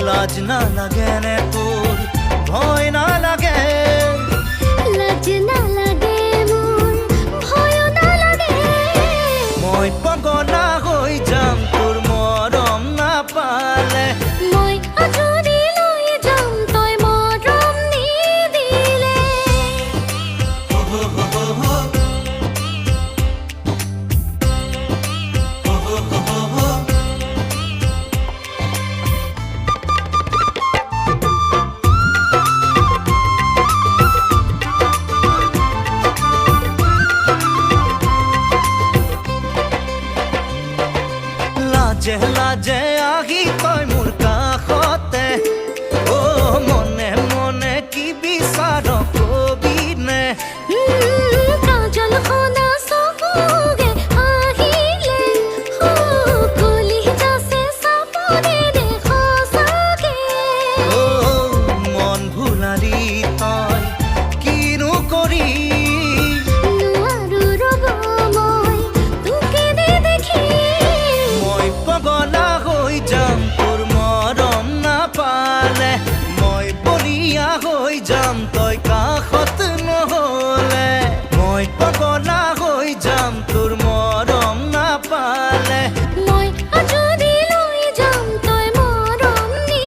লাজ না লাগে নে তোৰ ভয় না লাগে লাজ না লাগে মোৰ ভয় না লাগে মই পগলা হৈ যাম তোৰ মৰম নাপালে মই আঁচনি লৈ যাম তই মৰম নিদিলে লাজে লাজে আহি তই মোৰ কাষতে অ মনে মনে কি বিচাৰ কবি নে কাজল খনা চকুগে আহিলে কলি যাছে চাপৰে নে সঁচাকে অ মন ভুলালি তই কিনো কৰি নোৱাৰো ৰ'ব মই তোকে দেখি মই পগলা হৈ যাম তোৰ মৰম নাপালে মই বলিয়া হৈ যাম তই কাষত নহ'লে মই পগলা